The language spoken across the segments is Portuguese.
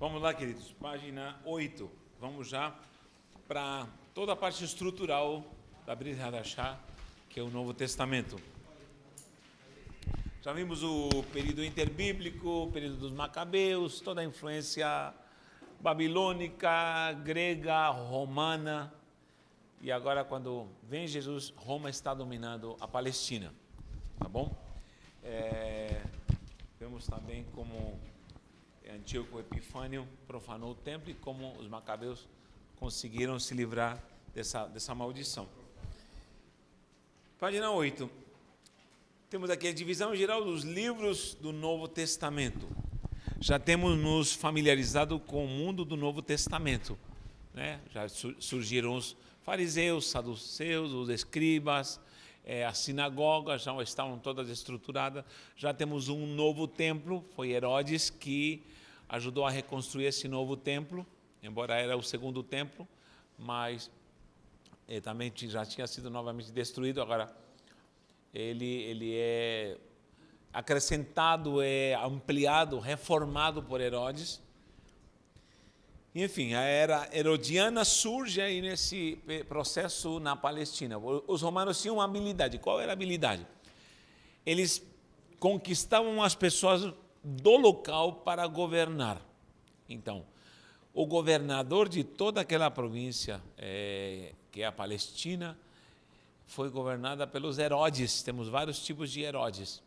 Vamos lá, queridos, página 8. Vamos já para toda a parte estrutural da Brit Hadashah, que é o Novo Testamento. Já vimos o período interbíblico, o período dos Macabeus, toda a influência babilônica, grega, romana. E agora, quando vem Jesus, Roma está dominando a Palestina. Tá bom? Vemos também como Antíoco Epifânio profanou o templo e como os Macabeus conseguiram se livrar dessa maldição. Página 8. Temos aqui a divisão geral dos livros do Novo Testamento. Já temos nos familiarizado com o mundo do Novo Testamento, né? Já surgiram os fariseus, saduceus, os escribas, as sinagogas já estavam todas estruturadas. Já temos um novo templo, foi Herodes que ajudou a reconstruir esse novo templo, embora era o segundo templo, mas também já tinha sido novamente destruído. Agora ele é acrescentado, é ampliado, reformado por Herodes. Enfim, a era herodiana surge aí nesse processo na Palestina. Os romanos tinham uma habilidade. Qual era a habilidade? Eles conquistavam as pessoas do local para governar. Então, o governador de toda aquela província, que é a Palestina, foi governada pelos Herodes. Temos vários tipos de Herodes.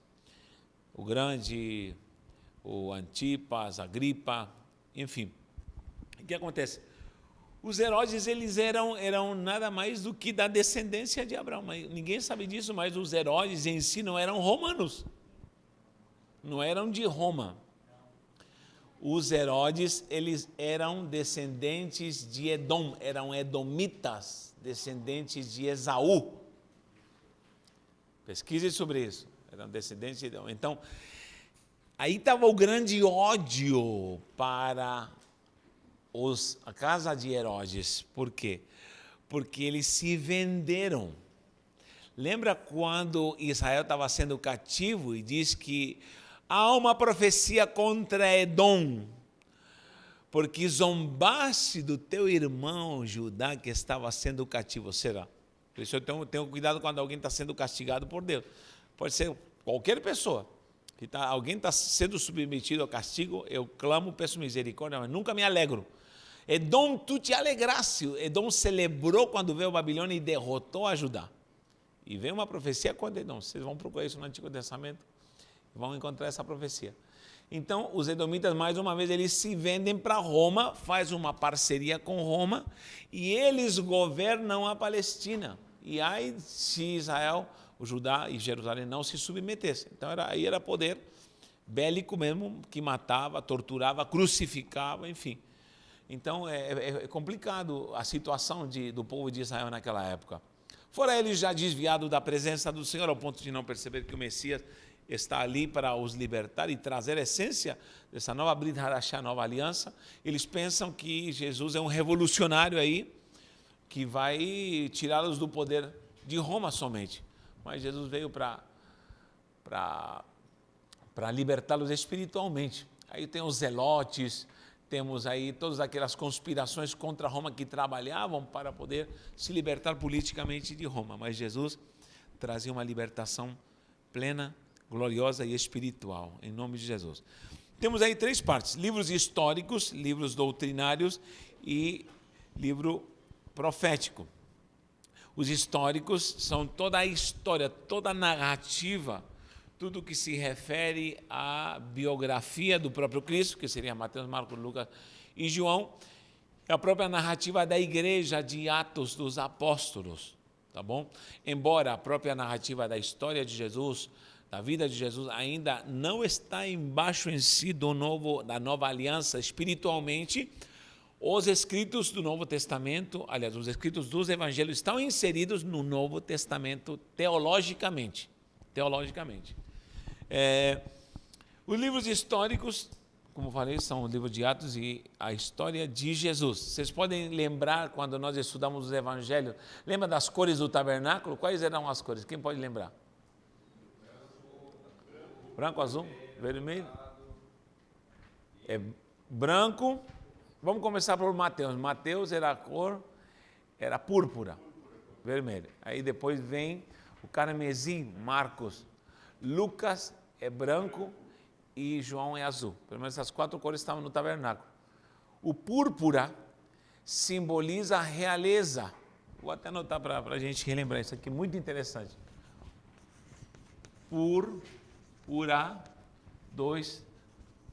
O Grande, o Antipas, Agripa, enfim. O que acontece? Os Herodes, eles eram nada mais do que da descendência de Abraão. Ninguém sabe disso, mas os Herodes em si não eram romanos. Não eram de Roma. Os Herodes, eles eram descendentes de Edom, eram edomitas, descendentes de Esaú. Pesquise sobre isso. Eram descendentes de Edom. Então, aí estava o grande ódio para a casa de Herodes. Por quê? Porque eles se venderam. Lembra quando Israel estava sendo cativo e diz que há uma profecia contra Edom, porque zombaste do teu irmão Judá que estava sendo cativo. Será? Por isso eu tenho cuidado quando alguém está sendo castigado por Deus. Pode ser qualquer pessoa. Alguém está sendo submetido ao castigo, eu clamo, peço misericórdia, mas nunca me alegro. Edom, tu te alegraste. Edom celebrou quando veio a Babilônia e derrotou a Judá. E veio uma profecia contra Edom. Vocês vão procurar isso no Antigo Testamento, vão encontrar essa profecia. Então, os edomitas, mais uma vez, eles se vendem para Roma, faz uma parceria com Roma, e eles governam a Palestina. E aí, se Israel, o Judá e Jerusalém não se submetessem. Então, aí era poder bélico mesmo, que matava, torturava, crucificava, enfim. Então, é complicado a situação do povo de Israel naquela época. Fora eles já desviados da presença do Senhor, ao ponto de não perceber que o Messias está ali para os libertar e trazer a essência dessa nova Brit Hadashah, nova aliança. Eles pensam que Jesus é um revolucionário aí, que vai tirá-los do poder de Roma somente. Mas Jesus veio para libertá-los espiritualmente. Aí tem os zelotes, temos aí todas aquelas conspirações contra Roma que trabalhavam para poder se libertar politicamente de Roma. Mas Jesus trazia uma libertação plena, gloriosa e espiritual, em nome de Jesus. Temos aí 3 partes: livros históricos, livros doutrinários e livro profético. Os históricos são toda a história, toda a narrativa, tudo que se refere à biografia do próprio Cristo, que seria Mateus, Marcos, Lucas e João, e a própria narrativa da igreja de Atos dos Apóstolos, tá bom? Embora a própria narrativa da história de Jesus, da vida de Jesus, ainda não está embaixo em si da nova aliança espiritualmente, os escritos do Novo Testamento, aliás, os escritos dos evangelhos estão inseridos no Novo Testamento teologicamente. Os livros históricos, como falei, são o livro de Atos e a história de Jesus. Vocês podem lembrar, quando nós estudamos os evangelhos, lembra das cores do tabernáculo? Quais eram as cores? Quem pode lembrar? Branco, azul, vermelho. branco. Vamos começar por Mateus. Mateus era a cor, era púrpura, vermelho. Aí depois vem o carmesim, Marcos. Lucas é branco e João é azul. Pelo menos essas 4 cores estavam no tabernáculo. O púrpura simboliza a realeza. Vou até anotar para a gente relembrar isso aqui, muito interessante. Púrpura, 2,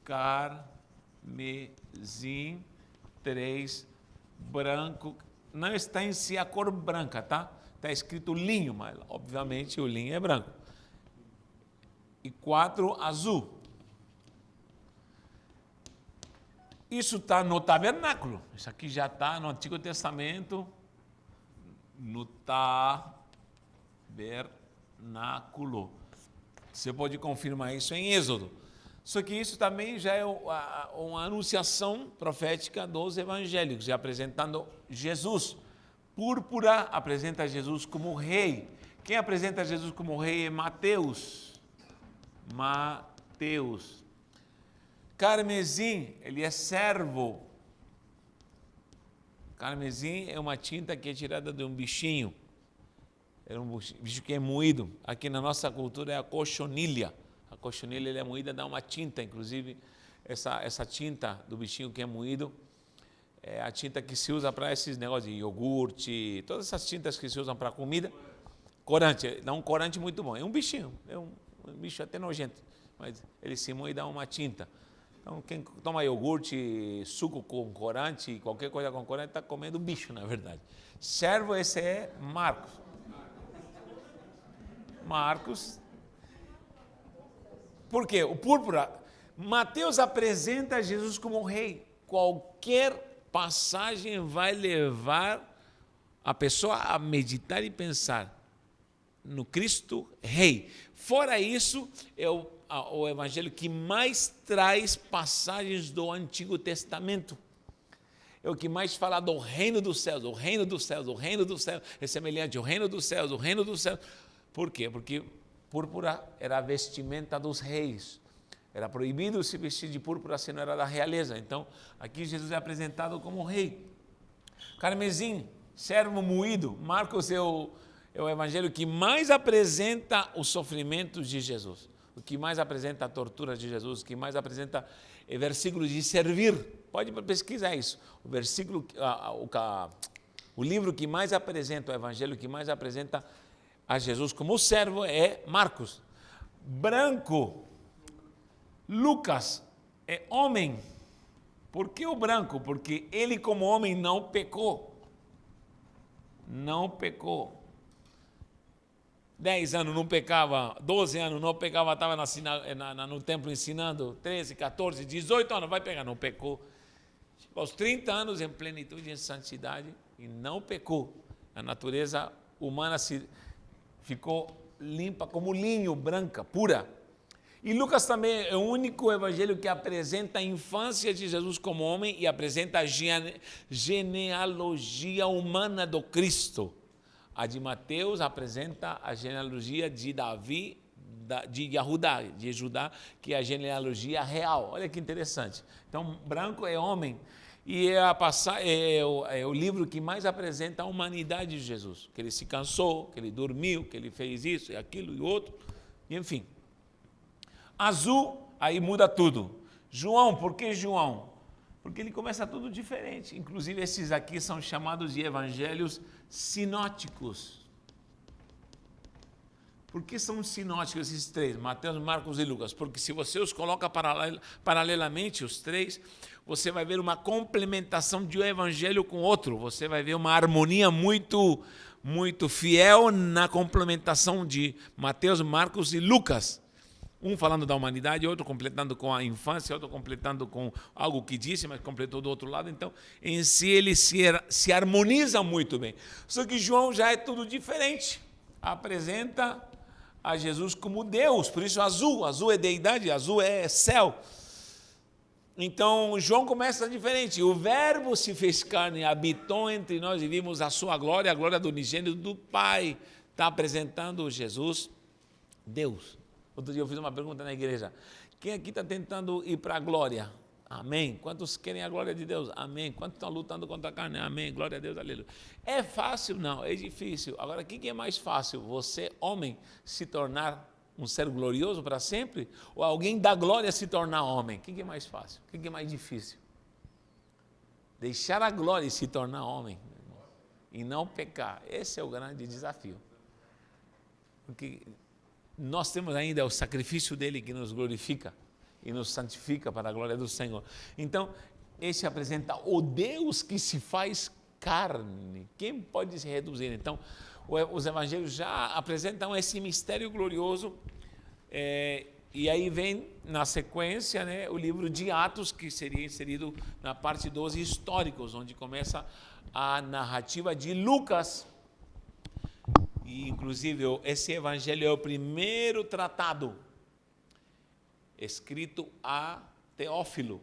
carmesim, 3, branco. Não está em si a cor branca, tá? Está escrito linho, mas obviamente o linho é branco. E 4, azul. Isso está no tabernáculo. Isso aqui já está no Antigo Testamento, no tabernáculo. Você pode confirmar isso em Êxodo. Só que isso também já é uma anunciação profética dos evangélicos, já apresentando Jesus. Púrpura apresenta Jesus como rei. Quem apresenta Jesus como rei é Mateus. Mateus. Carmesim, ele é servo. Carmesim é uma tinta que é tirada de um bichinho. É um bicho que é moído. Aqui na nossa cultura é a cochonilha. A cochonilha é moída, dá uma tinta, inclusive essa tinta do bichinho que é moído é a tinta que se usa para esses negócios de iogurte, todas essas tintas que se usam para comida. Corante, dá um corante muito bom. É um bichinho, é um bicho até nojento, mas ele se moe e dá uma tinta. Então, quem toma iogurte, suco com corante, qualquer coisa com corante, está comendo bicho, na verdade. Servo, esse é Marcos. Marcos. Por quê? O púrpura. Mateus apresenta Jesus como rei. Qualquer passagem vai levar a pessoa a meditar e pensar no Cristo rei. Fora isso, é o evangelho que mais traz passagens do Antigo Testamento. É o que mais fala do reino dos céus, o reino dos céus, o reino dos céus, é semelhante ao reino dos céus, o reino dos céus. Por quê? Porque púrpura era a vestimenta dos reis. Era proibido se vestir de púrpura se não era da realeza. Então, aqui Jesus é apresentado como rei. Carmesim, servo moído. Marcos é o evangelho que mais apresenta os sofrimentos de Jesus. O que mais apresenta a tortura de Jesus, o que mais apresenta versículos de servir. Pode pesquisar isso. O versículo, o livro que mais apresenta, o evangelho que mais apresenta a Jesus como servo é Marcos. Branco, Lucas é homem. Por que o branco? Porque ele como homem não pecou. Não pecou. 10 anos não pecava, 12 anos não pecava, estava no templo ensinando, 13, 14, 18 anos, vai pegar, não pecou. Chegou aos 30 anos em plenitude e em santidade e não pecou. A natureza humana ficou limpa como linho, branca, pura. E Lucas também é o único evangelho que apresenta a infância de Jesus como homem e apresenta a genealogia humana do Cristo. A de Mateus apresenta a genealogia de Davi, de Judá, que é a genealogia real. Olha que interessante. Então, branco é homem e é o livro que mais apresenta a humanidade de Jesus. Que ele se cansou, que ele dormiu, que ele fez isso e aquilo e outro, e enfim. Azul, aí muda tudo. João, por que João? Porque ele começa tudo diferente. Inclusive, esses aqui são chamados de evangelhos sinóticos. Por que são sinóticos esses três? Mateus, Marcos e Lucas. Porque se você os coloca paralelamente, os três, você vai ver uma complementação de um evangelho com outro. Você vai ver uma harmonia muito fiel na complementação de Mateus, Marcos e Lucas. Um falando da humanidade, outro completando com a infância, outro completando com algo que disse, mas completou do outro lado. Então, em si, ele se harmoniza muito bem. Só que João já é tudo diferente. Apresenta a Jesus como Deus, por isso azul. Azul é deidade, azul é céu. Então, João começa diferente. O verbo se fez carne, habitou entre nós e vimos a sua glória, a glória do unigênito do Pai. Está apresentando Jesus, Deus. Outro dia eu fiz uma pergunta na igreja. Quem aqui está tentando ir para a glória? Amém. Quantos querem a glória de Deus? Amém. Quantos estão lutando contra a carne? Amém. Glória a Deus, aleluia. É fácil? Não, é difícil. Agora, o que é mais fácil? Você, homem, se tornar um ser glorioso para sempre? Ou alguém da glória se tornar homem? O que é mais fácil? O que é mais difícil? Deixar a glória e se tornar homem, e não pecar. Esse é o grande desafio. Porque nós temos ainda o sacrifício dele que nos glorifica e nos santifica para a glória do Senhor. Então, esse apresenta o Deus que se faz carne. Quem pode se reduzir? Então, os evangelhos já apresentam esse mistério glorioso, e aí vem na sequência, né, o livro de Atos, que seria inserido na parte dos históricos, onde começa a narrativa de Lucas. E, inclusive, esse evangelho é o primeiro tratado escrito a Teófilo.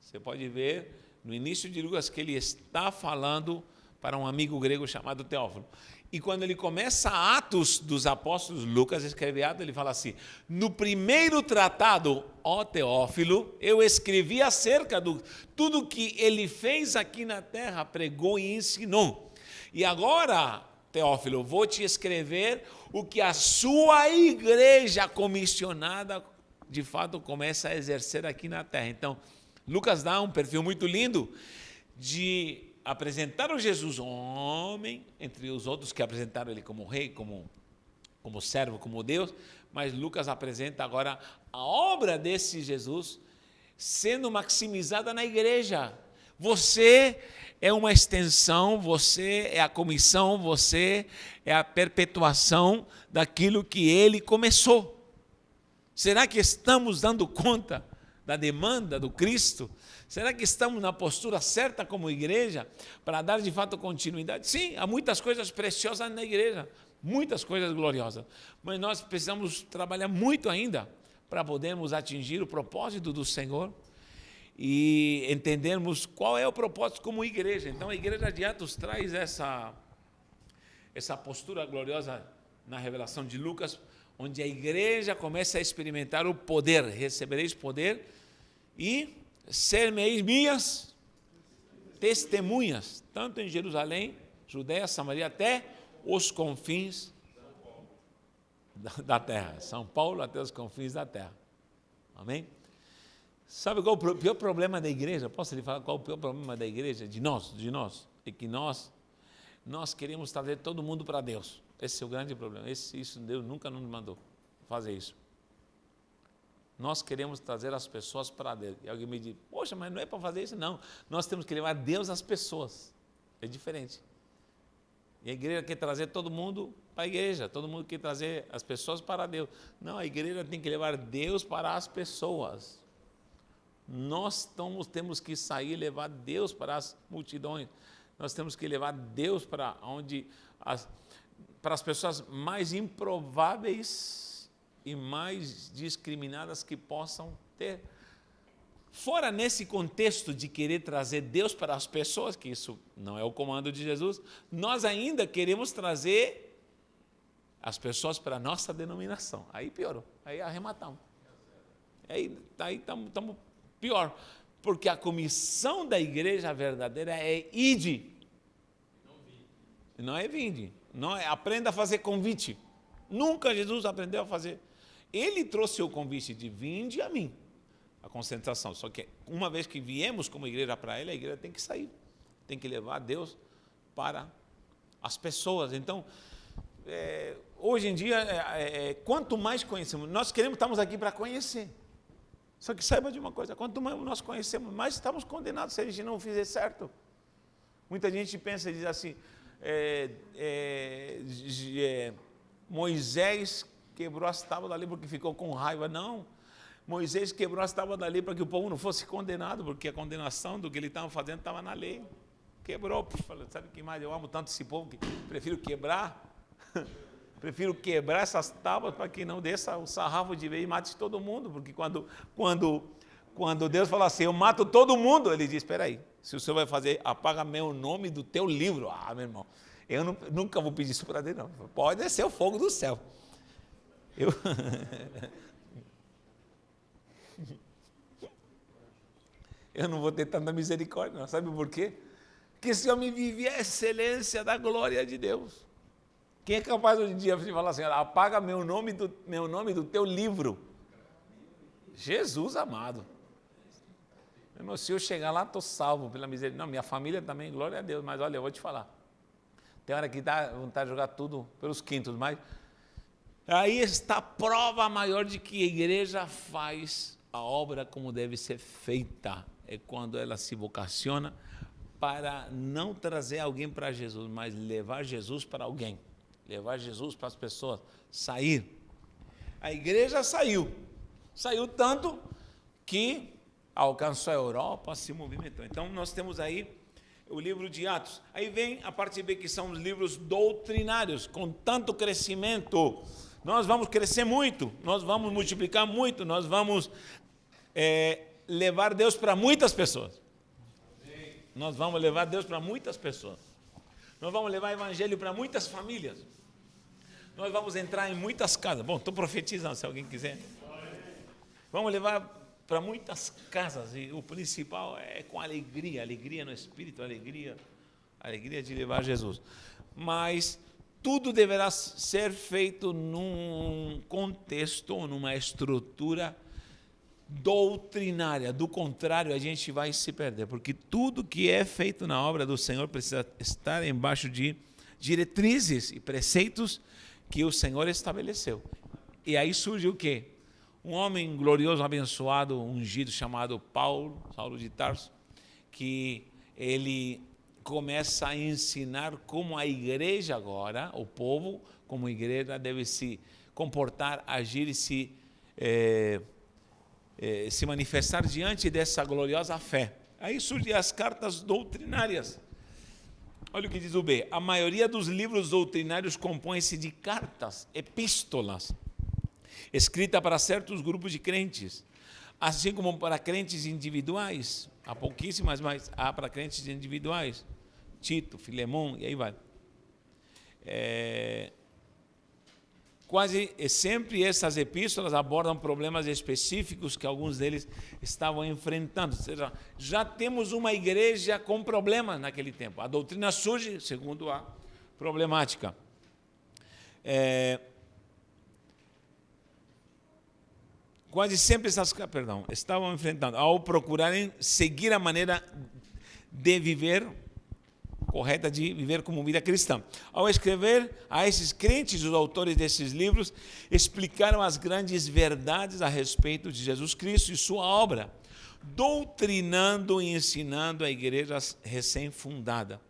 Você pode ver no início de Lucas que ele está falando para um amigo grego chamado Teófilo. E quando ele começa Atos dos Apóstolos, Lucas escreve Atos, ele fala assim: no primeiro tratado, ó Teófilo, eu escrevi acerca de tudo que ele fez aqui na terra, pregou e ensinou. E agora, Teófilo, vou te escrever o que a sua igreja comissionada, de fato, começa a exercer aqui na terra. Então, Lucas dá um perfil muito lindo de apresentar o Jesus homem, entre os outros que apresentaram ele como rei, como servo, como Deus, mas Lucas apresenta agora a obra desse Jesus sendo maximizada na igreja. Você é uma extensão, você é a comissão, você é a perpetuação daquilo que ele começou. Será que estamos dando conta da demanda do Cristo? Será que estamos na postura certa como igreja para dar de fato continuidade? Sim, há muitas coisas preciosas na igreja, muitas coisas gloriosas, mas nós precisamos trabalhar muito ainda para podermos atingir o propósito do Senhor e entendermos qual é o propósito como igreja. Então a igreja de Atos traz essa postura gloriosa na revelação de Lucas, onde a igreja começa a experimentar o poder, recebereis poder e ser-me-eis minhas testemunhas, tanto em Jerusalém, Judeia, Samaria, até os confins da terra. São Paulo até os confins da terra. Amém? Sabe qual o pior problema da igreja? Posso lhe falar qual o pior problema da igreja? De nós? É que nós queremos trazer todo mundo para Deus. Esse é o grande problema. Isso Deus nunca nos mandou fazer isso. Nós queremos trazer as pessoas para Deus. E alguém me diz: poxa, mas não é para fazer isso? Não. Nós temos que levar Deus às pessoas. É diferente. E a igreja quer trazer todo mundo para a igreja. Todo mundo quer trazer as pessoas para Deus. Não, a igreja tem que levar Deus para as pessoas. Nós temos que sair e levar Deus para as multidões. Nós temos que levar Deus para onde para as pessoas mais improváveis e mais discriminadas que possam ter. Fora nesse contexto de querer trazer Deus para as pessoas, que isso não é o comando de Jesus, nós ainda queremos trazer as pessoas para a nossa denominação. Aí piorou, aí arrematamos. Aí estamos pior, porque a comissão da igreja verdadeira é ide, não é vinde, não é aprenda a fazer convite. Nunca Jesus aprendeu a fazer. Ele trouxe o convite de vinde a mim, a concentração. Só que uma vez que viemos como igreja para ele, a igreja tem que sair, tem que levar Deus para as pessoas. Então, hoje em dia, quanto mais conhecemos, nós estamos aqui para conhecer. Só que saiba de uma coisa: quanto mais nós conhecemos, mais estamos condenados se a gente não fizer certo. Muita gente pensa e diz assim: Moisés quebrou as tábuas da lei porque ficou com raiva. Não, Moisés quebrou as tábuas da lei para que o povo não fosse condenado, porque a condenação do que ele estava fazendo estava na lei. Quebrou. Falei: sabe o que mais? Eu amo tanto esse povo que prefiro quebrar. Prefiro quebrar essas tábuas para que não desça o sarrafo de vez e mate todo mundo, porque quando Deus fala assim: eu mato todo mundo, ele diz: espera aí, se o Senhor vai fazer, apaga meu nome do teu livro. Ah, meu irmão, eu nunca vou pedir isso para Deus, não. Pode descer o fogo do céu. eu não vou ter tanta misericórdia, não. Sabe por quê? Porque esse homem vivia a excelência da glória de Deus. Quem é capaz hoje em dia de falar assim, apaga meu nome do teu livro? Jesus amado. Irmão, se eu chegar lá, estou salvo pela misericórdia. Não, minha família também, glória a Deus, mas olha, eu vou te falar. Tem hora que dá vontade de jogar tudo pelos quintos, mas aí está a prova maior de que a igreja faz a obra como deve ser feita. É quando ela se vocaciona para não trazer alguém para Jesus, mas levar Jesus para alguém. Levar Jesus para as pessoas. Sair. A igreja saiu. Saiu tanto que alcançou a Europa, se movimentou. Então, nós temos aí o livro de Atos. Aí vem a parte B, que são os livros doutrinários, com tanto crescimento. Nós vamos crescer muito, nós vamos multiplicar muito, nós vamos levar Deus para muitas pessoas. Nós vamos levar Deus para muitas pessoas. Nós vamos levar o evangelho para muitas famílias. Nós vamos entrar em muitas casas. Bom, estou profetizando, se alguém quiser. Vamos levar para muitas casas, e o principal é com alegria, alegria no espírito, alegria de levar Jesus. Mas tudo deverá ser feito num contexto, numa estrutura doutrinária. Do contrário, a gente vai se perder, porque tudo que é feito na obra do Senhor precisa estar embaixo de diretrizes e preceitos que o Senhor estabeleceu. E aí surge o quê? Um homem glorioso, abençoado, ungido, chamado Saulo de Tarso, que ele começa a ensinar como a igreja agora, o povo, como igreja, deve se comportar, agir e se manifestar diante dessa gloriosa fé. Aí surgem as cartas doutrinárias. Olha o que diz o B. A maioria dos livros doutrinários compõe-se de cartas, epístolas, escrita para certos grupos de crentes, assim como para crentes individuais. Há pouquíssimas, mas há para crentes individuais. Tito, Filemão, e aí vai. Quase sempre essas epístolas abordam problemas específicos que alguns deles estavam enfrentando. Ou seja, já temos uma igreja com problemas naquele tempo. A doutrina surge segundo a problemática. Quase sempre estavam enfrentando, ao procurarem seguir a maneira de viver correta, de viver como vida cristã. Ao escrever a esses crentes, os autores desses livros explicaram as grandes verdades a respeito de Jesus Cristo e sua obra, doutrinando e ensinando a igreja recém-fundada,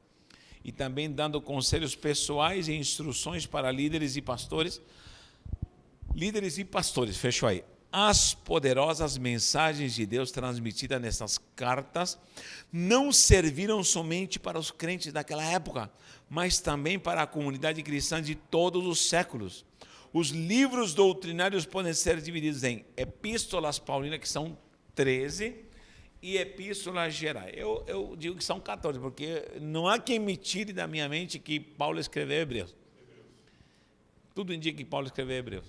e também dando conselhos pessoais e instruções para líderes e pastores, fechou aí. As poderosas mensagens de Deus transmitidas nessas cartas não serviram somente para os crentes daquela época, mas também para a comunidade cristã de todos os séculos. Os livros doutrinários podem ser divididos em epístolas paulinas, que são 13, e epístolas gerais. Eu digo que são 14, porque não há quem me tire da minha mente que Paulo escreveu Hebreus. Tudo indica que Paulo escreveu Hebreus.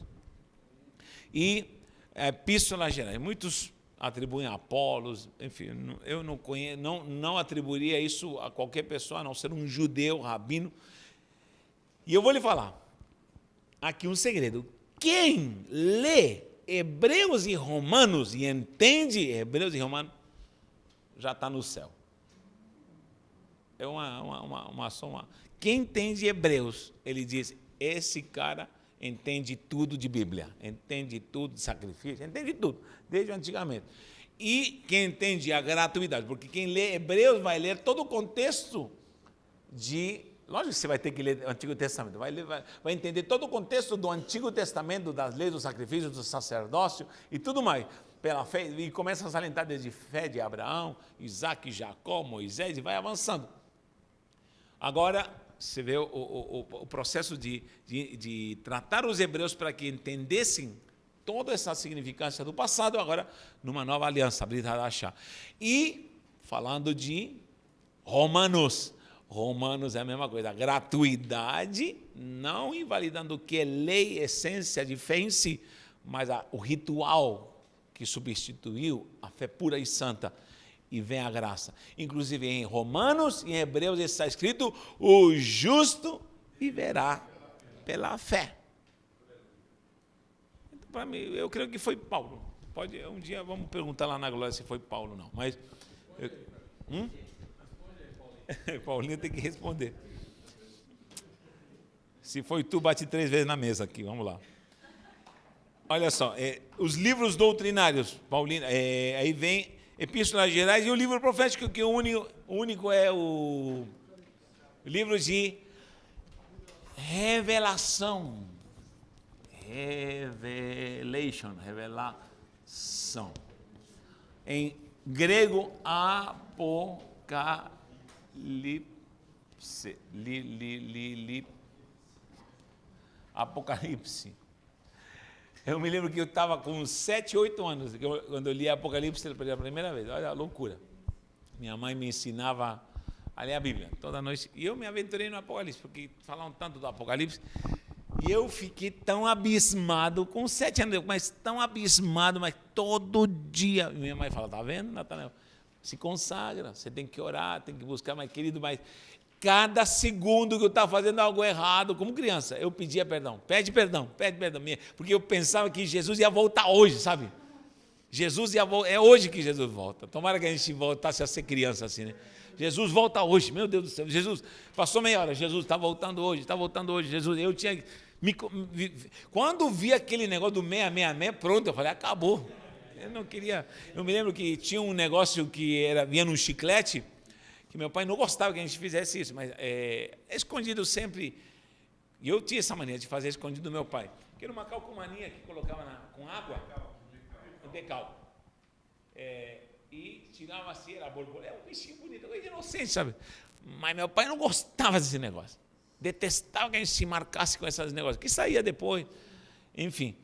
E epístolas gerais. Muitos atribuem a Apolos, enfim, eu não conheço, não atribuiria isso a qualquer pessoa, a não ser um judeu, rabino. E eu vou lhe falar aqui um segredo. Quem lê Hebreus e Romanos e entende Hebreus e Romanos, já está no céu. É uma soma. Quem entende Hebreus, ele diz, esse cara entende tudo de Bíblia, entende tudo de sacrifício, entende tudo, desde antigamente. E quem entende a gratuidade, porque quem lê Hebreus vai ler todo o contexto de... Lógico que você vai ter que ler o Antigo Testamento, vai entender todo o contexto do Antigo Testamento, das leis do sacrifício, do sacerdócio e tudo mais, pela fé, e começa a salientar desde fé de Abraão, Isaac, Jacó, Moisés, e vai avançando. Agora, você vê o processo de tratar os hebreus para que entendessem toda essa significância do passado, agora numa nova aliança, Brit Hadashah. E falando de Romanos é a mesma coisa, gratuidade, não invalidando o que é lei, essência de fé em si, mas o ritual que substituiu a fé pura e santa. e vem a graça. Inclusive em Romanos e em Hebreus está escrito: o justo viverá pela fé. Então, para mim, eu creio que foi Paulo. Pode, um dia vamos perguntar lá na glória se foi Paulo ou não. Mas Paulinho tem que responder. Se foi tu, bate 3 vezes na mesa aqui. Vamos lá. Olha só, os livros doutrinários, Paulinho, aí vem Epístolas Gerais e o livro profético, que o único é o livro de revelação. Revelação. Em grego, Apocalipse. Apocalipse. Eu me lembro que eu estava com 7, 8 anos, quando eu li Apocalipse pela primeira vez. Olha a loucura. Minha mãe me ensinava a ler a Bíblia toda noite. E eu me aventurei no Apocalipse, porque falavam tanto do Apocalipse. E eu fiquei tão abismado, com 7 anos, mas tão abismado, mas todo dia. Minha mãe fala: tá vendo, Natanael? Se consagra, você tem que orar, tem que buscar, mas querido, mas cada segundo que eu estava fazendo algo errado, como criança, eu pedia perdão, pede perdão, porque eu pensava que Jesus ia voltar hoje, sabe? Jesus ia voltar, é hoje que Jesus volta. Tomara que a gente voltasse a ser criança assim, né? Jesus volta hoje, meu Deus do céu. Jesus, passou meia hora, Jesus está voltando hoje, Jesus. Eu tinha, quando vi aquele negócio do 666, pronto, eu falei: acabou. Eu não queria, eu me lembro que tinha um negócio que vinha num chiclete, que meu pai não gostava que a gente fizesse isso, mas escondido sempre, e eu tinha essa mania de fazer escondido do meu pai, que era uma calcomaninha que colocava com água, um decal, e tirava assim, era borboleta, um bichinho bonito, coisa inocente, sabe? Mas meu pai não gostava desse negócio, detestava que a gente se marcasse com esses negócios, que saía depois, enfim.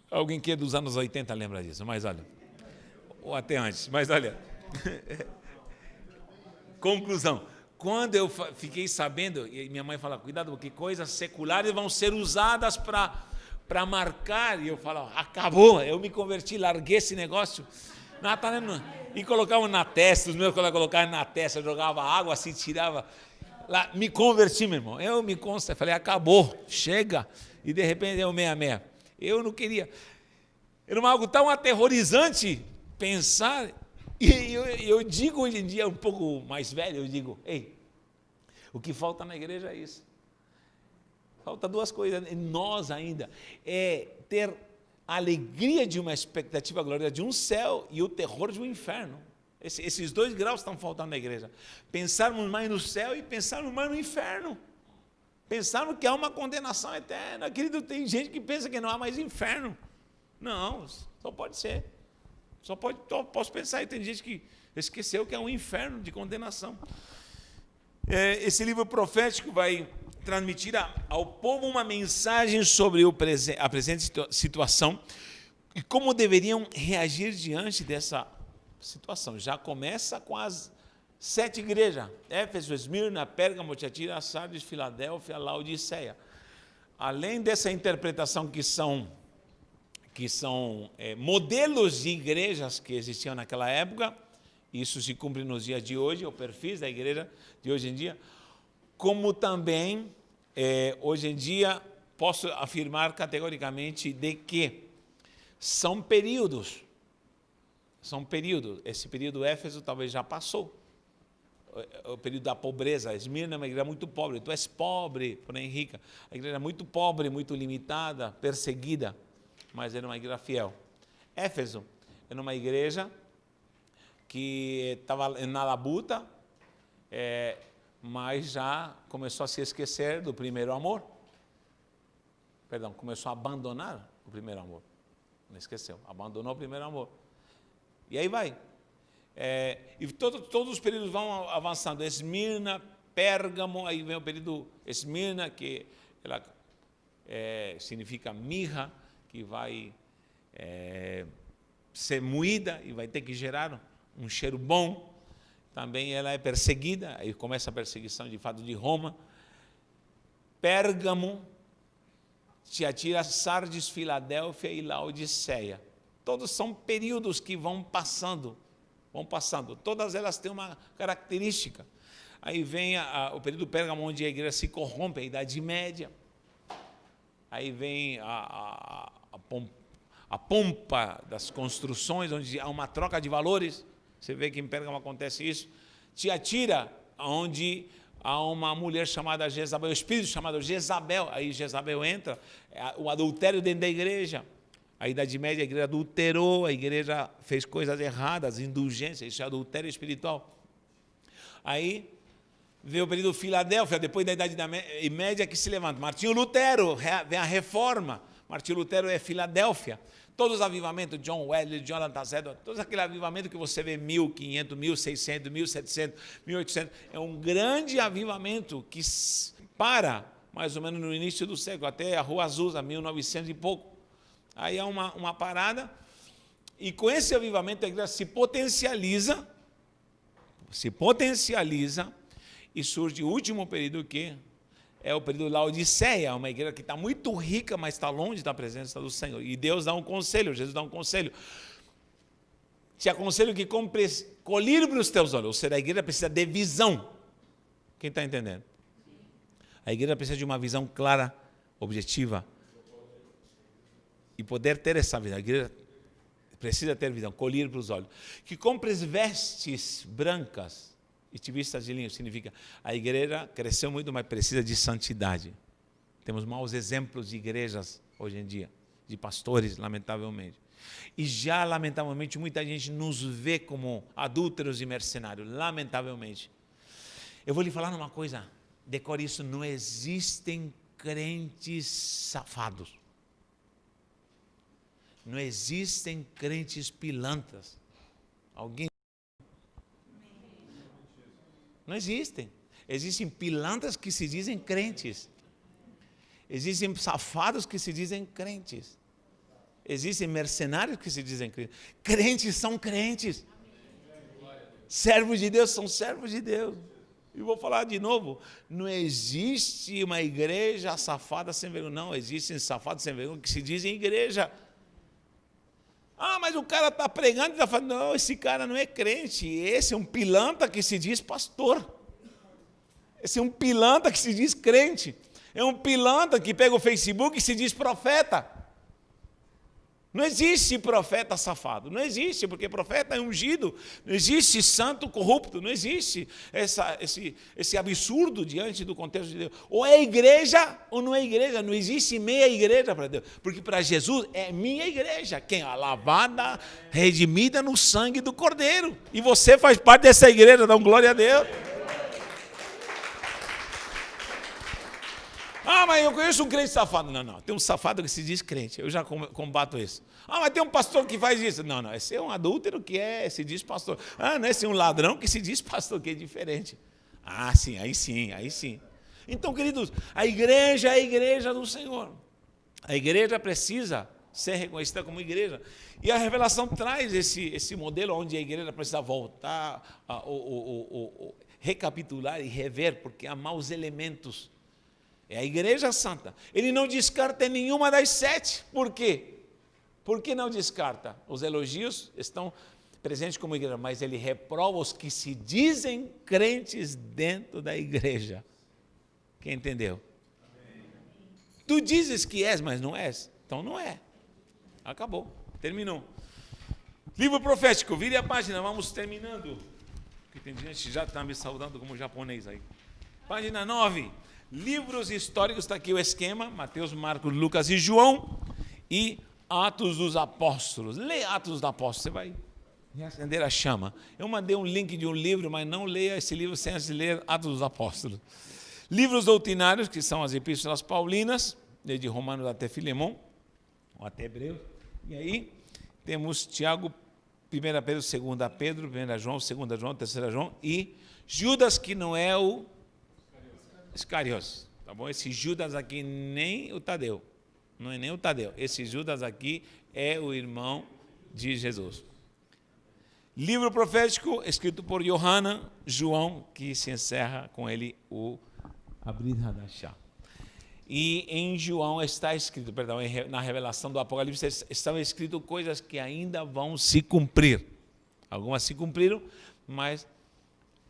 Alguém que é dos anos 80 lembra disso, mas olha, ou até antes, mas olha... Conclusão, quando eu fiquei sabendo, e minha mãe fala: cuidado, porque coisas seculares vão ser usadas para marcar, e eu falo: acabou, eu me converti, larguei esse negócio, e colocavam na testa, os meus colegas colocavam na testa, eu jogava água assim, tirava, lá, me converti, meu irmão, eu me consta, falei: acabou, chega, e de repente eu 66, eu não queria, era algo tão aterrorizante pensar. E eu digo hoje em dia, um pouco mais velho, eu digo: ei, o que falta na igreja é isso. Falta 2 coisas em nós ainda. É ter a alegria de uma expectativa gloriosa de um céu e o terror de um inferno. Esses 2 graus estão faltando na igreja. Pensarmos mais no céu e pensarmos mais no inferno. Pensarmos que há uma condenação eterna. Querido, tem gente que pensa que não há mais inferno. Não, só pode ser. Só posso pensar, e tem gente que esqueceu que é um inferno de condenação. Esse livro profético vai transmitir ao povo uma mensagem sobre a presente situação e como deveriam reagir diante dessa situação. Já começa com as 7 igrejas: Éfeso, Esmirna, Pérgamo, Tiatira, Sardes, Filadélfia, Laodiceia. Além dessa interpretação que são modelos de igrejas que existiam naquela época, isso se cumpre nos dias de hoje, o perfil da igreja de hoje em dia, como também, hoje em dia, posso afirmar categoricamente de que são períodos, esse período Éfeso talvez já passou, o período da pobreza. Esmirna é uma igreja muito pobre, tu és pobre, porém rica, a igreja é muito pobre, muito limitada, perseguida, mas era uma igreja fiel. Éfeso era uma igreja que estava na labuta, mas já começou a se esquecer do primeiro amor. Perdão, começou a abandonar o primeiro amor. Não esqueceu, abandonou o primeiro amor. E aí vai. E todos os períodos vão avançando. Esmirna, Pérgamo, aí vem o período Esmirna, que ela significa mirra, que vai ser moída e vai ter que gerar um cheiro bom. Também ela é perseguida, aí começa a perseguição de fato de Roma. Pérgamo, Tiatira, Sardes, Filadélfia e Laodiceia. Todos são períodos que vão passando vão passando. Todas elas têm uma característica. Aí vem o período Pérgamo, onde a igreja se corrompe, a Idade Média. Aí vem a pompa das construções, onde há uma troca de valores. Você vê que em Pérgamo acontece isso. Tiatira, onde há uma mulher chamada Jezabel, o espírito chamado Jezabel. Aí Jezabel entra, o adultério dentro da igreja. A Idade Média, a igreja adulterou, a igreja fez coisas erradas, indulgências, isso é adultério espiritual. Aí veio o período Filadélfia, depois da Idade Média, que se levanta. Martinho Lutero, vem a reforma. Martinho Lutero é Filadélfia. Todos os avivamentos, John Wesley, Jonathan Edwards, todos aquele avivamento que você vê 1500, 1600, 1700, 1800, é um grande avivamento que para mais ou menos no início do século, até a Rua Azusa, 1900 e pouco. Aí há uma parada, e com esse avivamento a igreja se potencializa, e surge o último período, que é o período Laodiceia, uma igreja que está muito rica, mas está longe da presença do Senhor. E Deus dá um conselho, Jesus dá um conselho. Te aconselho que compres colírio para os teus olhos. Ou seja, a igreja precisa de visão. Quem está entendendo? A igreja precisa de uma visão clara, objetiva. E poder ter essa visão. A igreja precisa ter visão, colírio para os olhos. Que compres vestes brancas e te vistas de linho. Significa, a igreja cresceu muito, mas precisa de santidade. Temos maus exemplos de igrejas hoje em dia, de pastores, lamentavelmente. E já, lamentavelmente, muita gente nos vê como adúlteros e mercenários, lamentavelmente. Eu vou lhe falar uma coisa, decore isso, não existem crentes safados. Não existem crentes pilantras. Alguém? Não existem. Existem pilantras que se dizem crentes. Existem safados que se dizem crentes. Existem mercenários que se dizem crentes. Crentes são crentes. Servos de Deus são servos de Deus. E vou falar de novo, não existe uma igreja safada sem vergonha. Não, existem safados sem vergonha que se dizem igreja. Ah, mas o cara está pregando e está falando, não, esse cara não é crente, esse é um pilantra que se diz pastor. Esse é um pilantra que se diz crente. É um pilantra que pega o Facebook e se diz profeta. Não existe profeta safado, não existe, porque profeta é ungido, não existe santo corrupto, não existe esse absurdo diante do contexto de Deus. Ou é igreja ou não é igreja, não existe meia igreja para Deus, porque para Jesus é minha igreja, quem? A lavada, redimida no sangue do Cordeiro, e você faz parte dessa igreja, dá glória a Deus. Ah, mas eu conheço um crente safado. Não, tem um safado que se diz crente, eu já combato isso. Ah, mas tem um pastor que faz isso. Não, esse é um adúltero que se diz pastor. Ah, não, esse é um ladrão que se diz pastor, que é diferente. Ah, sim, aí sim. Então, queridos, a igreja é a igreja do Senhor. A igreja precisa ser reconhecida como igreja. E a revelação traz esse modelo onde a igreja precisa voltar, recapitular e rever, porque há maus elementos. É a igreja santa. Ele não descarta nenhuma das 7. Por quê? Por que não descarta? Os elogios estão presentes como igreja, mas ele reprova os que se dizem crentes dentro da igreja. Quem entendeu? Amém. Tu dizes que és, mas não és. Então não é. Acabou. Terminou. Livro profético. Vire a página. Vamos terminando. Porque tem gente que já está me saudando como japonês aí. Página 9. Livros históricos, está aqui o esquema, Mateus, Marcos, Lucas e João, e Atos dos Apóstolos. Lê Atos dos Apóstolos, você vai reacender a chama. Eu mandei um link de um livro, mas não leia esse livro sem antes ler Atos dos Apóstolos. Livros doutrinários, que são as epístolas paulinas, desde Romanos até Filemão, ou até Hebreus. E aí temos Tiago, 1 Pedro, 2 Pedro, 1 João, 2 João, 3 João, e Judas, que não é o Iscariotes, tá bom? Esse Judas aqui nem o Tadeu, não é nem o Tadeu. Esse Judas aqui é o irmão de Jesus. Livro profético escrito por João, que se encerra com ele o Abrir Hadashah. E em João está escrito, na revelação do Apocalipse, estão escritas coisas que ainda vão se cumprir. Algumas se cumpriram, mas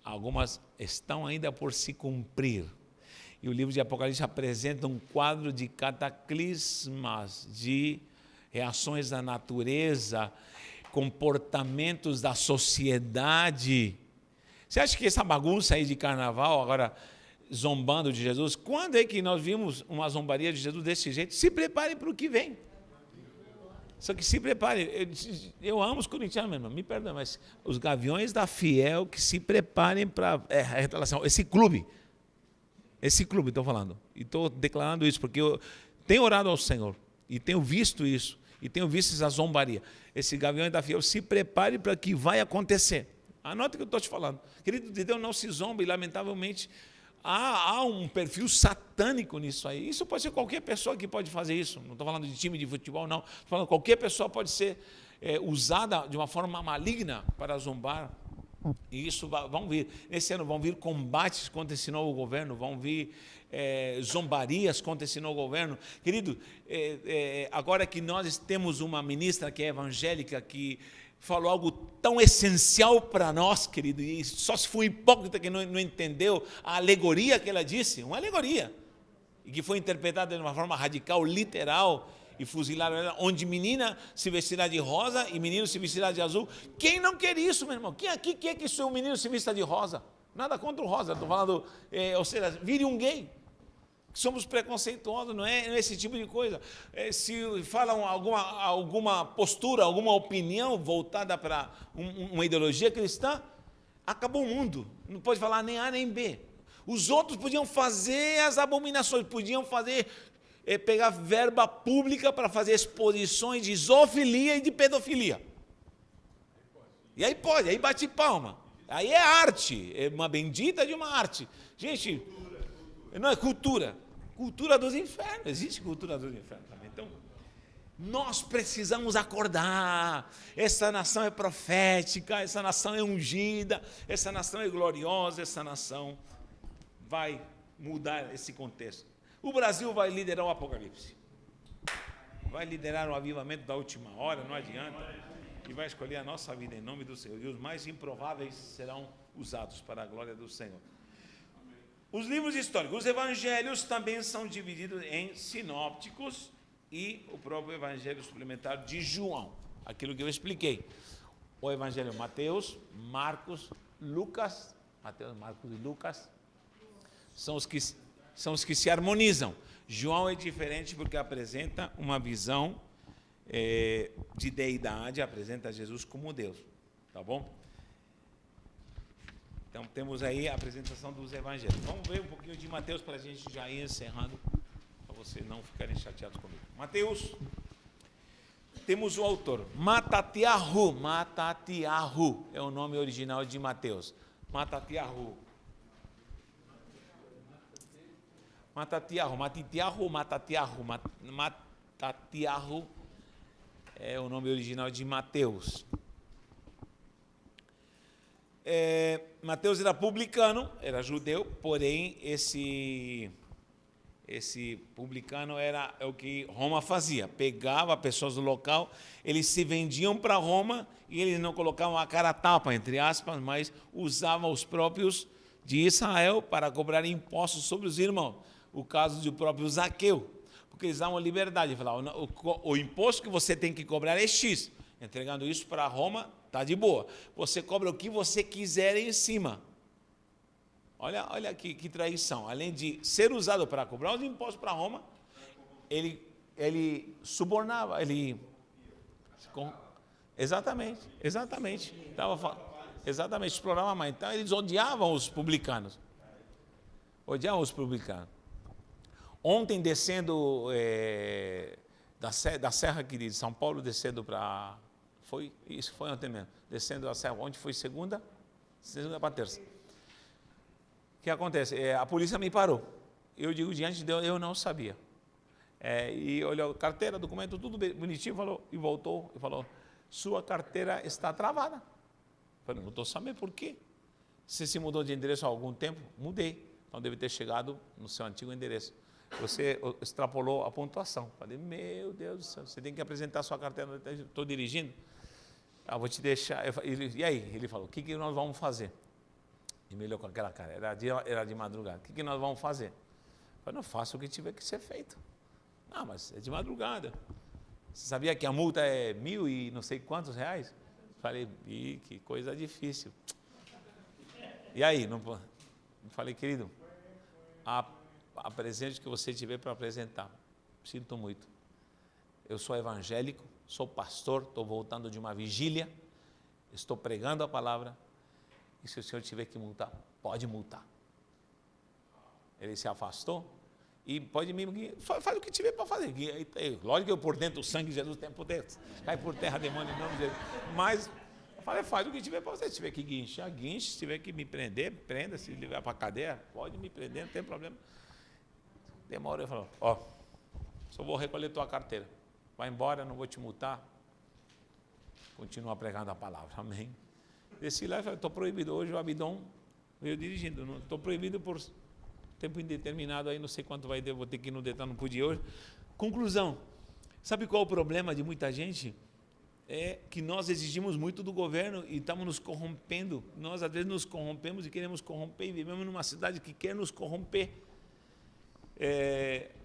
algumas estão ainda por se cumprir. E o livro de Apocalipse apresenta um quadro de cataclismas, de reações da natureza, comportamentos da sociedade. Você acha que essa bagunça aí de carnaval, agora zombando de Jesus, quando é que nós vimos uma zombaria de Jesus desse jeito? Se preparem para o que vem. Só que se preparem. Eu amo os corintianos mesmo, me perdoe, mas os gaviões da Fiel que se preparem para relação. Esse clube, estou falando. E estou declarando isso, porque eu tenho orado ao Senhor e tenho visto isso. E tenho visto essa zombaria. Esse gavião da Fiel, se prepare para que vai acontecer. Anota o que eu estou te falando. Querido de Deus, não se zombe, lamentavelmente, há um perfil satânico nisso aí. Isso pode ser qualquer pessoa que pode fazer isso. Não estou falando de time de futebol, não. Estou falando que qualquer pessoa pode ser usada de uma forma maligna para zombar. E isso vão vir. Esse ano vão vir combates contra esse novo governo, vão vir zombarias contra esse novo governo. Querido, agora que nós temos uma ministra que é evangélica, que falou algo tão essencial para nós, querido, e só se foi hipócrita que não entendeu a alegoria que ela disse, uma alegoria, e que foi interpretada de uma forma radical, literal, e fuzilaram ela, onde menina se vestirá de rosa e menino se vestirá de azul. Quem não quer isso, meu irmão? Quem aqui quer que seu menino se vista de rosa? Nada contra o rosa, estou falando, ou seja, vire um gay. Somos preconceituosos, não é esse tipo de coisa. Se falam alguma postura, alguma opinião voltada para uma ideologia cristã, acabou o mundo. Não pode falar nem A nem B. Os outros podiam fazer as abominações, podiam pegar verba pública para fazer exposições de zoofilia e de pedofilia. E aí pode, aí bate palma. Aí é arte, é uma bendita de uma arte. Gente, não é cultura. Cultura dos infernos, existe cultura dos infernos também. Então, nós precisamos acordar. Essa nação é profética, essa nação é ungida, essa nação é gloriosa, essa nação vai mudar esse contexto. O Brasil vai liderar o Apocalipse. Vai liderar o avivamento da última hora, não adianta. E vai escolher a nossa vida em nome do Senhor. E os mais improváveis serão usados para a glória do Senhor. Os livros históricos, os evangelhos também são divididos em sinópticos e o próprio evangelho suplementar de João. Aquilo que eu expliquei. O evangelho Mateus, Marcos, Lucas, Mateus, Marcos e Lucas, são os que se harmonizam. João é diferente porque apresenta uma visão de deidade, apresenta Jesus como Deus, tá bom? Então temos aí a apresentação dos evangelhos. Vamos ver um pouquinho de Mateus para a gente já ir encerrando, para vocês não ficarem chateados comigo. Mateus, temos o autor, Matatiahu é o nome original de Mateus. Matatiahu é o nome original de Mateus. Mateus era publicano, era judeu, porém esse publicano era o que Roma fazia, pegava pessoas do local, eles se vendiam para Roma e eles não colocavam a cara a tapa, entre aspas, mas usavam os próprios de Israel para cobrar impostos sobre os irmãos. O caso do próprio Zaqueu, porque eles davam liberdade, falavam, o imposto que você tem que cobrar é X, entregando isso para Roma, está de boa, você cobra o que você quiser em cima. Olha que traição, além de ser usado para cobrar os impostos para Roma, ele subornava, exatamente, explorava mais. Então eles odiavam os publicanos. Ontem, descendo da serra aqui de São Paulo, descendo para... Isso foi ontem mesmo. Descendo da serra, onde foi segunda para terça. O que acontece? A polícia me parou. Eu digo, diante de Deus, eu não sabia. E olhou, carteira, documento, tudo bonitinho, e voltou e falou, sua carteira está travada. Eu falei, não estou sabendo por quê. Você se mudou de endereço há algum tempo? Mudei. Então deve ter chegado no seu antigo endereço. Você extrapolou a pontuação. Falei, meu Deus do céu, você tem que apresentar a sua carteira, estou dirigindo. vou te deixar. E aí? Ele falou, o que nós vamos fazer? E me olhou com aquela cara, era de madrugada. O que nós vamos fazer? Eu falei, não, faça o que tiver que ser feito. Ah, mas é de madrugada. Você sabia que a multa é 1.000 e não sei quantos reais? Falei, que coisa difícil. E aí? Falei, querido, apresente o que você tiver para apresentar. Sinto muito. Eu sou evangélico, sou pastor, estou voltando de uma vigília, estou pregando a palavra, e se o senhor tiver que multar, pode multar. Ele se afastou e pode me faz o que tiver para fazer. Lógico que eu por dentro do sangue de Jesus tem poder, cai por terra demônio em nome de Jesus. Mas eu falei, faz o que tiver para fazer. Se tiver que guinchar, guinche. Se tiver que me prender, prenda. Se levar para a cadeia, pode me prender, não tem problema. Demora, eu falo, só vou recolher tua carteira. Vai embora, não vou te multar. Continua pregando a palavra, amém. Desci lá e falei, estou proibido. Hoje o Abidom veio dirigindo, estou proibido por tempo indeterminado, aí não sei quanto vai ter, vou ter que ir no Detran, não pude ir hoje. Conclusão, sabe qual é o problema de muita gente? É que nós exigimos muito do governo e estamos nos corrompendo. Nós às vezes nos corrompemos e queremos corromper e vivemos numa cidade que quer nos corromper.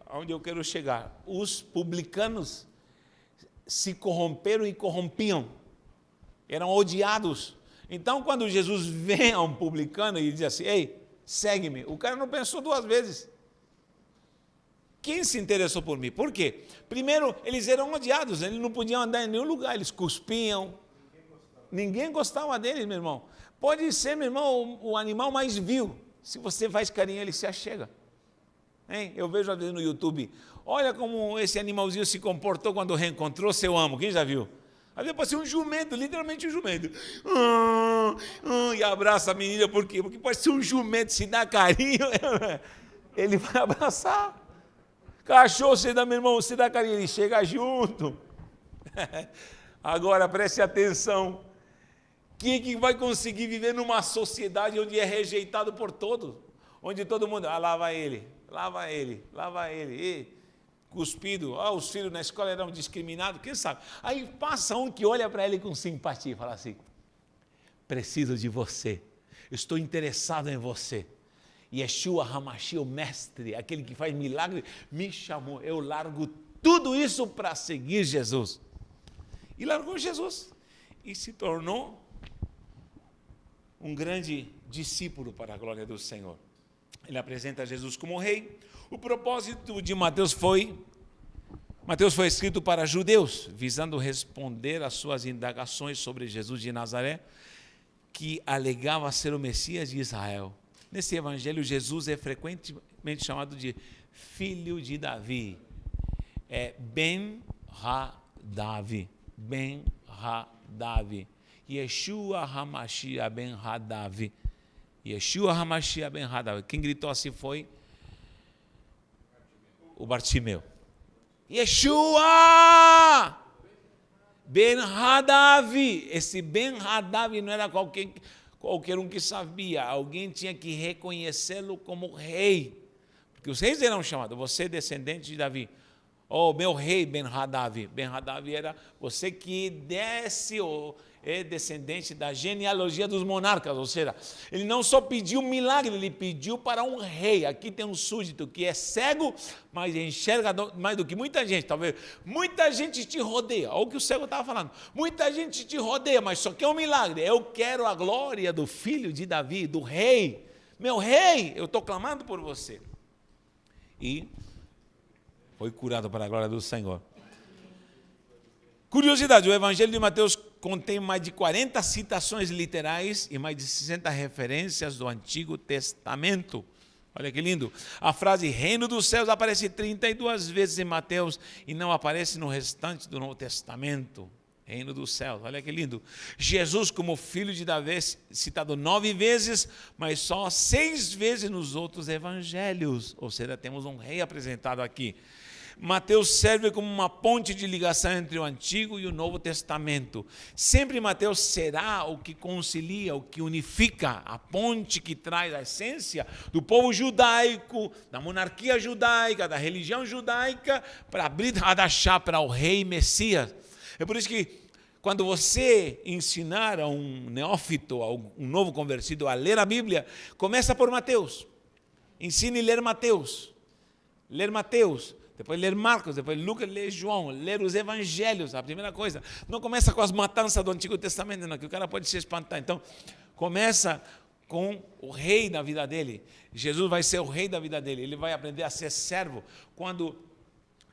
Onde eu quero chegar? Os publicanos se corromperam e corrompiam, eram odiados. Então, quando Jesus vem a um publicano e diz assim, ei, segue-me, o cara não pensou duas vezes. Quem se interessou por mim? Por quê? Primeiro, eles eram odiados, eles não podiam andar em nenhum lugar, eles cuspiam. Ninguém gostava deles, meu irmão. Pode ser, meu irmão, o animal mais vil. Se você faz carinho, ele se achega. Hein? Eu vejo às vezes no YouTube, olha como esse animalzinho se comportou quando reencontrou seu amo. Quem já viu? Às vezes pode ser um jumento, literalmente um jumento. E abraça a menina, por quê? Porque pode ser um jumento, se dá carinho, ele vai abraçar. Cachorro, você dá, meu irmão, você dá carinho, ele chega junto. Agora, preste atenção. Quem é que vai conseguir viver numa sociedade onde é rejeitado por todos? Onde todo mundo, lá vai ele, lá vai ele, lá vai ele. E, cuspido, os filhos na escola eram discriminados, quem sabe? Aí passa um que olha para ele com simpatia e fala assim, preciso de você, estou interessado em você. Yeshua HaMashiach, o mestre, aquele que faz milagre, me chamou, eu largo tudo isso para seguir Jesus. E largou Jesus e se tornou um grande discípulo para a glória do Senhor. Ele apresenta Jesus como rei. O propósito de Mateus foi escrito para judeus, visando responder às suas indagações sobre Jesus de Nazaré, que alegava ser o Messias de Israel. Nesse evangelho, Jesus é frequentemente chamado de filho de Davi. Ben-Hadavi. Ben-Hadavi. Yeshua HaMashiach Ben-Hadavi. Yeshua HaMashiach Ben-Hadavi. Quem gritou assim foi o Bartimeu. Yeshua Ben-Hadavi. Esse Ben-Hadavi não era qualquer um que sabia. Alguém tinha que reconhecê-lo como rei. Porque os reis eram chamados, você é descendente de Davi. Meu rei Ben-Hadavi. Ben-Hadavi era você que desce ou é descendente da genealogia dos monarcas, ou seja, ele não só pediu um milagre, ele pediu para um rei. Aqui tem um súdito que é cego, mas enxerga mais do que muita gente, talvez. Muita gente te rodeia, olha o que o cego estava falando. Muita gente te rodeia, mas só quer um milagre. Eu quero a glória do filho de Davi, do rei. Meu rei, eu estou clamando por você. E foi curado para a glória do Senhor. Curiosidade, o Evangelho de Mateus contém mais de 40 citações literais e mais de 60 referências do Antigo Testamento. Olha que lindo. A frase reino dos céus aparece 32 vezes em Mateus e não aparece no restante do Novo Testamento. Reino dos céus, olha que lindo. Jesus como filho de Davi citado 9 vezes, mas só 6 vezes nos outros evangelhos. Ou seja, temos um rei apresentado aqui. Mateus serve como uma ponte de ligação entre o Antigo e o Novo Testamento. Sempre Mateus será o que concilia, o que unifica, a ponte que traz a essência do povo judaico, da monarquia judaica, da religião judaica, para abrir Hadashah para o rei Messias. É por isso que quando você ensinar a um neófito, a um novo convertido a ler a Bíblia, começa por Mateus. Ensine a ler Mateus. Ler Mateus. Depois ler Marcos, depois Lucas, ler João, ler os evangelhos, a primeira coisa. Não começa com as matanças do Antigo Testamento, não, que o cara pode se espantar. Então, começa com o rei da vida dele. Jesus vai ser o rei da vida dele. Ele vai aprender a ser servo. Quando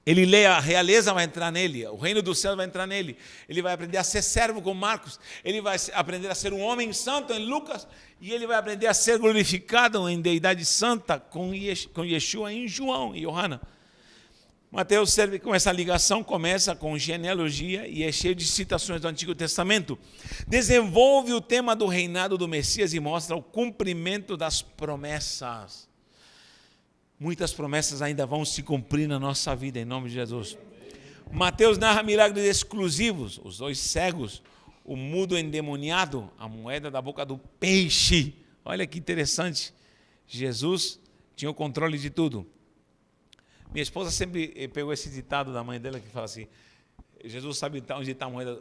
ele lê, a realeza vai entrar nele, o reino do céu vai entrar nele. Ele vai aprender a ser servo com Marcos. Ele vai aprender a ser um homem santo em Lucas. E ele vai aprender a ser glorificado em deidade santa com Yeshua em João e Yohana. Mateus serve com essa ligação, começa com genealogia e é cheio de citações do Antigo Testamento. Desenvolve o tema do reinado do Messias e mostra o cumprimento das promessas. Muitas promessas ainda vão se cumprir na nossa vida, em nome de Jesus. Mateus narra milagres exclusivos, os 2 cegos, o mudo endemoniado, a moeda da boca do peixe. Olha que interessante. Jesus tinha o controle de tudo. Minha esposa sempre pegou esse ditado da mãe dela que fala assim: Jesus sabe onde está a moeda,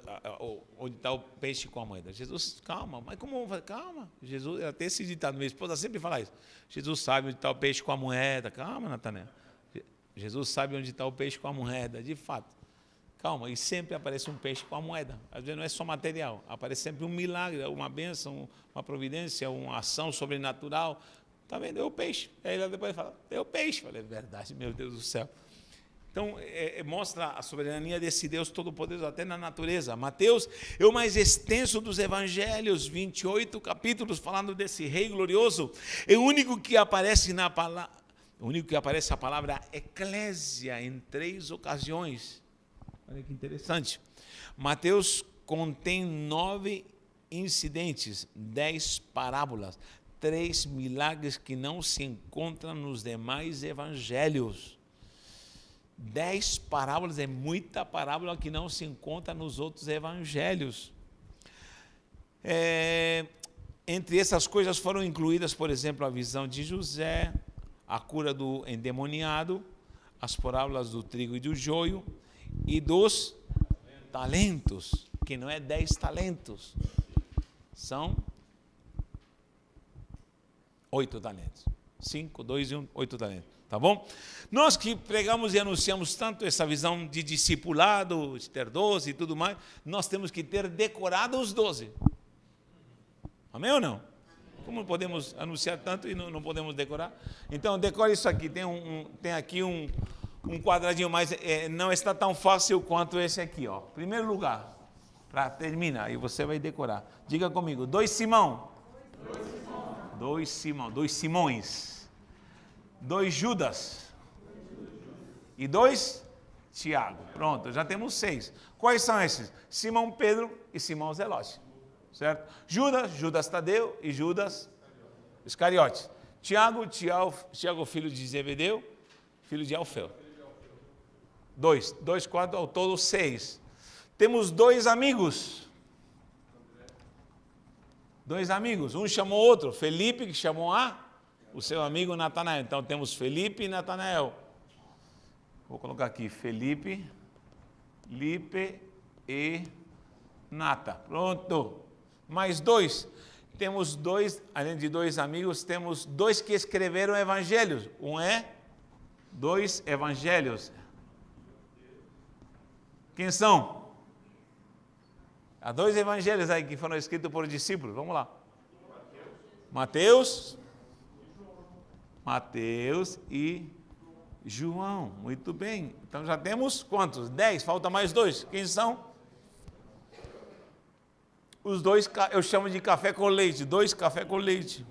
onde está o peixe com a moeda. Jesus, calma, mas como? Calma. Jesus, ela tem esse ditado. Minha esposa sempre fala isso. Jesus sabe onde está o peixe com a moeda. Calma, Natanael. Jesus sabe onde está o peixe com a moeda, de fato. Calma, e sempre aparece um peixe com a moeda. Às vezes não é só material, aparece sempre um milagre, uma bênção, uma providência, uma ação sobrenatural. Está vendo? Deu peixe. Aí ela depois fala, deu peixe. Falei, verdade, meu Deus do céu. Então, mostra a soberania desse Deus Todo-Poderoso, até na natureza. Mateus é o mais extenso dos evangelhos, 28 capítulos, falando desse rei glorioso. É o único que aparece na palavra, a palavra eclésia em 3 ocasiões. Olha que interessante. Mateus contém 9 incidentes, 10 parábolas, 3 milagres que não se encontram nos demais evangelhos. 10 parábolas, é muita parábola que não se encontra nos outros evangelhos. Entre essas coisas foram incluídas, por exemplo, a visão de José, a cura do endemoniado, as parábolas do trigo e do joio e dos talentos, que não é 10 talentos, são 8 talentos. 5, 2 e 1, 8 talentos. Tá bom? Nós que pregamos e anunciamos tanto essa visão de discipulado, de ter 12 e tudo mais, nós temos que ter decorado os 12. Amém ou não? Como podemos anunciar tanto e não podemos decorar? Então, decore isso aqui. Tem aqui um quadradinho, mas não está tão fácil quanto esse aqui. Ó. Primeiro lugar, para terminar, e você vai decorar. Diga comigo, 2 Simão. 2 Simão, 2 Simões. 2 Judas e 2 Tiago. Pronto, já temos 6. Quais são esses? Simão Pedro e Simão Zelote. Certo? Judas Tadeu e Judas Iscariote. Tiago, filho de Zebedeu, filho de Alfeu. 2, 4, ao todo 6. Temos 2 amigos. 2 amigos, um chamou outro, Felipe, que chamou o seu amigo Natanael. Então temos Felipe e Natanael. Vou colocar aqui Felipe, Lipe e Nata. Pronto. Mais 2. Temos 2, além de 2 amigos, temos 2 que escreveram evangelhos. 2 evangelhos. Quem são? Há 2 evangelhos aí que foram escritos por discípulos. Vamos lá. Mateus e João. Muito bem. Então já temos quantos? 10. Falta mais 2. Quem são? Os 2 eu chamo de café com leite. 2 café com leite.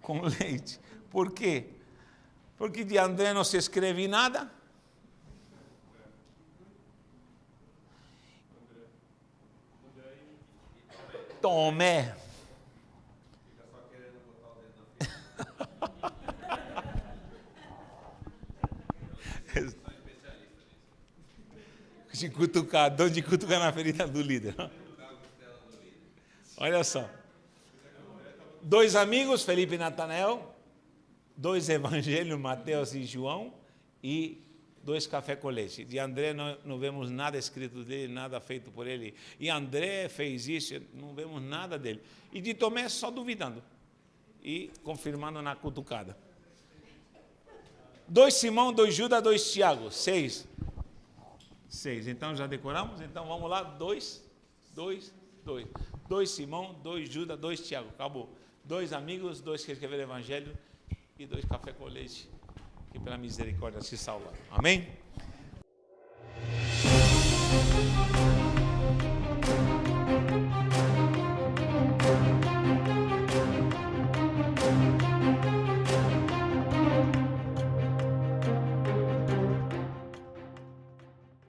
Com leite. Por quê? Porque de André não se escreve nada. Tomé. De cutucar, dom de cutucar na ferida do líder. Olha só. 2 amigos, Felipe e Natanael. 2 evangelhos, Mateus e João. E 2 café com leite. De André não vemos nada escrito dele, nada feito por ele. E André fez isso, não vemos nada dele. E de Tomé só duvidando e confirmando na cutucada. 2 Simão, 2 Judas, 2 Tiago. 6. Então já decoramos? Então vamos lá. 2 Simão, 2 Judas, 2 Tiago. Acabou. 2 amigos, 2 que escreveram o evangelho e 2 café com leite, que pela misericórdia se salvaram. Amém?